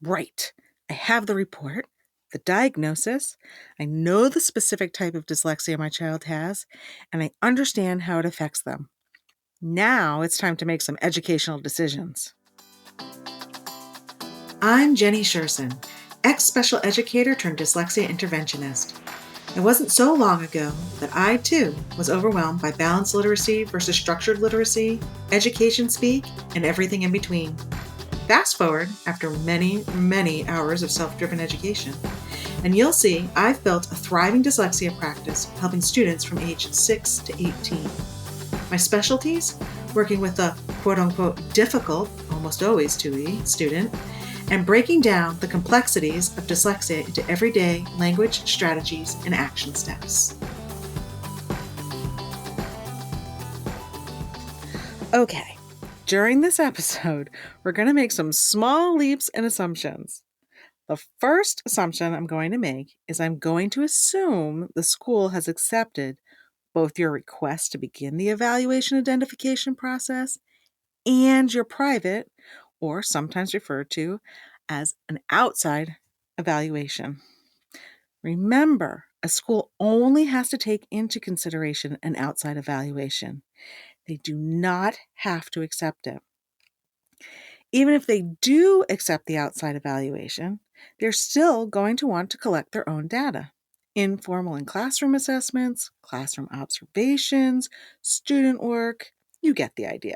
Right. I have the report, the diagnosis, I know the specific type of dyslexia my child has, and I understand how it affects them. Now it's time to make some educational decisions. I'm Jenny Scherson, ex-special educator turned dyslexia interventionist. It wasn't so long ago that I, too, was overwhelmed by balanced literacy versus structured literacy, education speak, and everything in between. Fast forward after many, many hours of self-driven education, and you'll see I've built a thriving dyslexia practice helping students from age 6 to 18. My specialties? Working with the quote-unquote difficult, almost always 2E, student, and breaking down the complexities of dyslexia into everyday language, strategies, and action steps. Okay, during this episode, we're going to make some small leaps and assumptions. The first assumption I'm going to make is I'm going to assume the school has accepted both your request to begin the evaluation identification process and your private, or sometimes referred to as an outside evaluation. Remember, a school only has to take into consideration an outside evaluation. They do not have to accept it. Even if they do accept the outside evaluation, they're still going to want to collect their own data. Informal and classroom assessments, classroom observations, student work, you get the idea.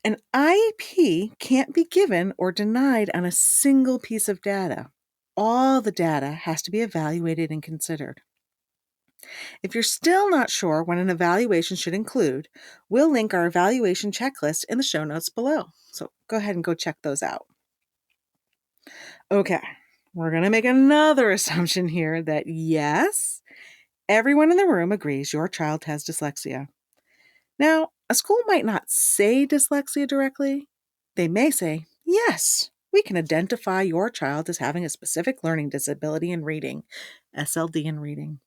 An IEP can't be given or denied on a single piece of data. All the data has to be evaluated and considered. If you're still not sure what an evaluation should include, we'll link our evaluation checklist in the show notes below. So go ahead and go check those out. Okay, we're going to make another assumption here that yes, everyone in the room agrees your child has dyslexia. Now, a school might not say dyslexia directly. They may say, yes, we can identify your child as having a specific learning disability in reading, SLD in reading.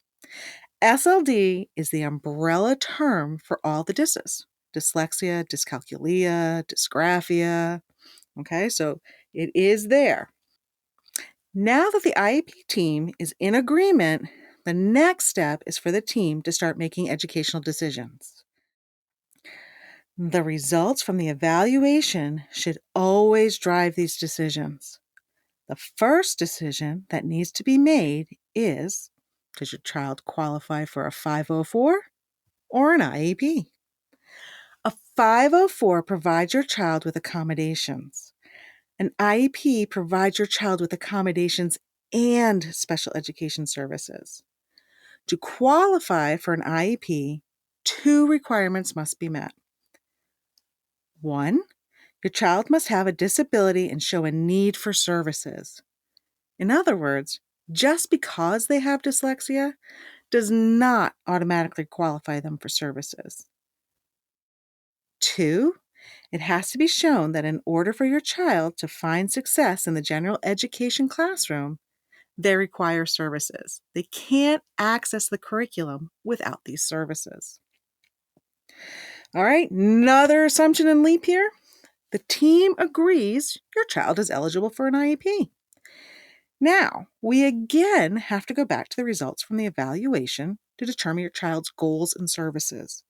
SLD is the umbrella term for all the DISs, dyslexia, dyscalculia, dysgraphia. Okay, so it is there. Now that the IEP team is in agreement, the next step is for the team to start making educational decisions. The results from the evaluation should always drive these decisions. The first decision that needs to be made is, does your child qualify for a 504 or an IEP? A 504 provides your child with accommodations. An IEP provides your child with accommodations and special education services. To qualify for an IEP, two requirements must be met. One, your child must have a disability and show a need for services. In other words, just because they have dyslexia does not automatically qualify them for services. Two, it has to be shown that in order for your child to find success in the general education classroom, they require services. They can't access the curriculum without these services. All right, another assumption and leap here. The team agrees your child is eligible for an IEP. Now, we again have to go back to the results from the evaluation to determine your child's goals and services.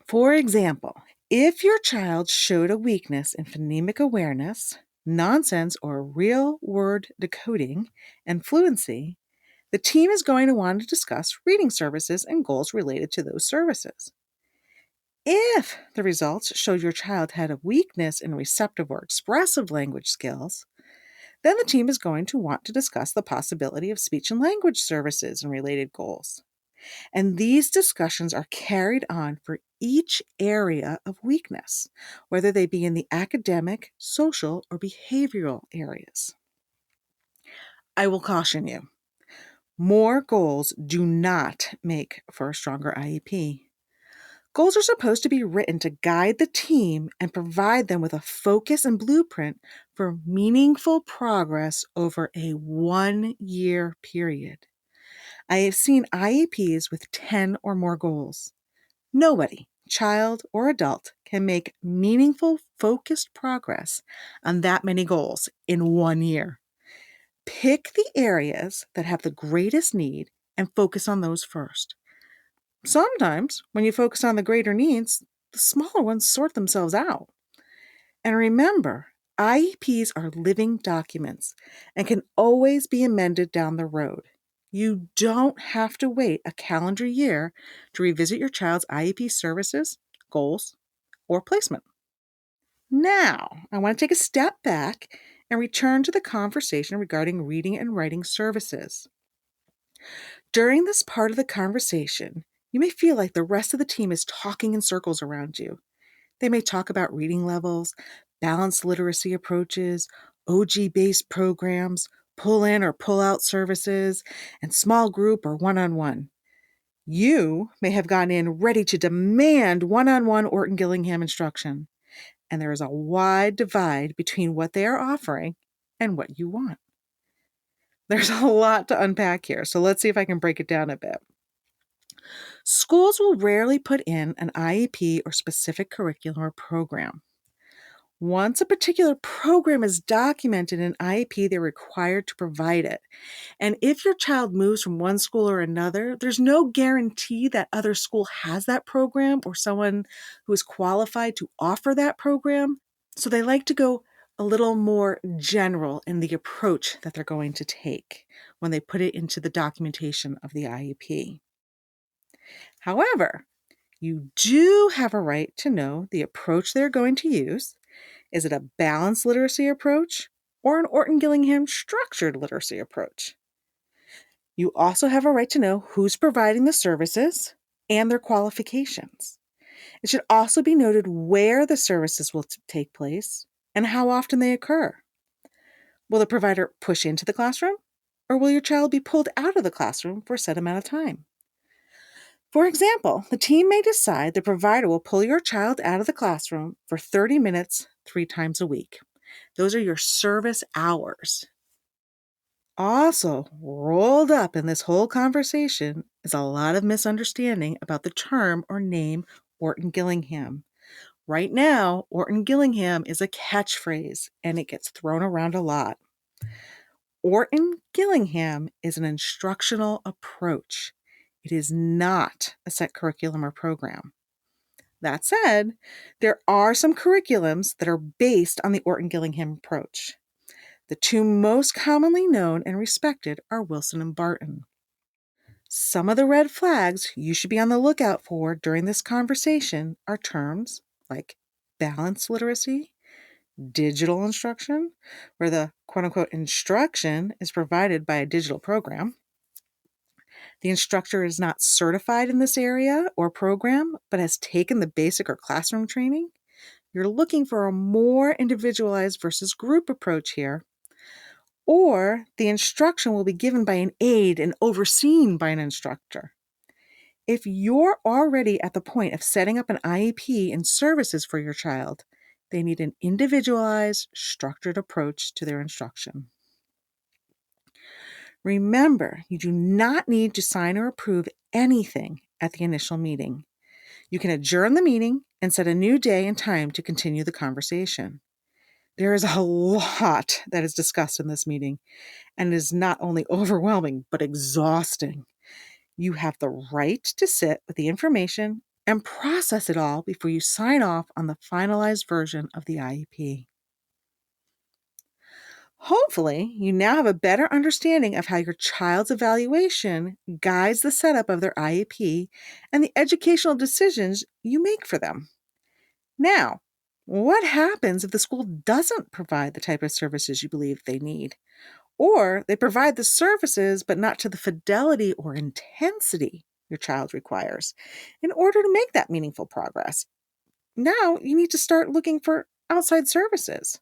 For example, if your child showed a weakness in phonemic awareness, nonsense or real word decoding, and fluency, the team is going to want to discuss reading services and goals related to those services. If the results showed your child had a weakness in receptive or expressive language skills, then the team is going to want to discuss the possibility of speech and language services and related goals. And these discussions are carried on for each area of weakness, whether they be in the academic, social, or behavioral areas. I will caution you, more goals do not make for a stronger IEP. Goals are supposed to be written to guide the team and provide them with a focus and blueprint for meaningful progress over a 1-year period. I have seen IEPs with 10 or more goals. Nobody child, or adult can make meaningful, focused progress on that many goals in 1 year. Pick the areas that have the greatest need and focus on those first. Sometimes, when you focus on the greater needs, the smaller ones sort themselves out. And remember, IEPs are living documents and can always be amended down the road. You don't have to wait a calendar year to revisit your child's IEP services, goals, or placement. Now, I want to take a step back and return to the conversation regarding reading and writing services. During this part of the conversation, you may feel like the rest of the team is talking in circles around you. They may talk about reading levels, balanced literacy approaches, OG-based programs, pull-in or pull-out services, and small group or one-on-one. You may have gone in ready to demand one-on-one Orton Gillingham instruction, and there is a wide divide between what they are offering and what you want. There's a lot to unpack here, so let's see if I can break it down a bit. Schools will rarely put in an IEP or specific curriculum or program. Once a particular program is documented in IEP, they're required to provide it. And if your child moves from one school or another, there's no guarantee that other school has that program or someone who is qualified to offer that program. So they like to go a little more general in the approach that they're going to take when they put it into the documentation of the IEP. However, you do have a right to know the approach they're going to use. Is it a balanced literacy approach or an Orton Gillingham structured literacy approach? You also have a right to know who's providing the services and their qualifications. It should also be noted where the services will take place and how often they occur. Will the provider push into the classroom, or will your child be pulled out of the classroom for a set amount of time? For example, the team may decide the provider will pull your child out of the classroom for 30 minutes 3 times a week. Those are your service hours. Also, rolled up in this whole conversation is a lot of misunderstanding about the term or name Orton Gillingham. Right now, Orton Gillingham is a catchphrase and it gets thrown around a lot. Orton Gillingham is an instructional approach. It is not a set curriculum or program. That said, there are some curriculums that are based on the Orton Gillingham approach. The two most commonly known and respected are Wilson and Barton. Some of the red flags you should be on the lookout for during this conversation are terms like balanced literacy, digital instruction, where the quote-unquote instruction is provided by a digital program. The instructor is not certified in this area or program, but has taken the basic or classroom training. You're looking for a more individualized versus group approach here. Or the instruction will be given by an aide and overseen by an instructor. If you're already at the point of setting up an IEP and services for your child, they need an individualized, structured approach to their instruction. Remember, you do not need to sign or approve anything at the initial meeting. You can adjourn the meeting and set a new day and time to continue the conversation. There is a lot that is discussed in this meeting, and it is not only overwhelming, but exhausting. You have the right to sit with the information and process it all before you sign off on the finalized version of the IEP. Hopefully, you now have a better understanding of how your child's evaluation guides the setup of their IEP and the educational decisions you make for them. Now, what happens if the school doesn't provide the type of services you believe they need? Or they provide the services, but not to the fidelity or intensity your child requires in order to make that meaningful progress? Now you need to start looking for outside services.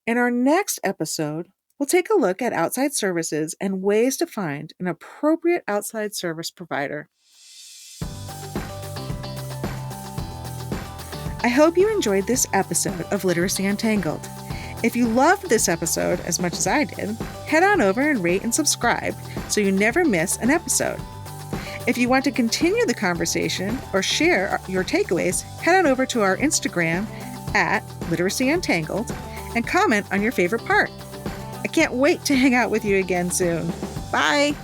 In our next episode, we'll take a look at outside services and ways to find an appropriate outside service provider. I hope you enjoyed this episode of Literacy Untangled. If you loved this episode as much as I did, head on over and rate and subscribe so you never miss an episode. If you want to continue the conversation or share your takeaways, head on over to our Instagram at Literacy Untangled and comment on your favorite part. I can't wait to hang out with you again soon. Bye!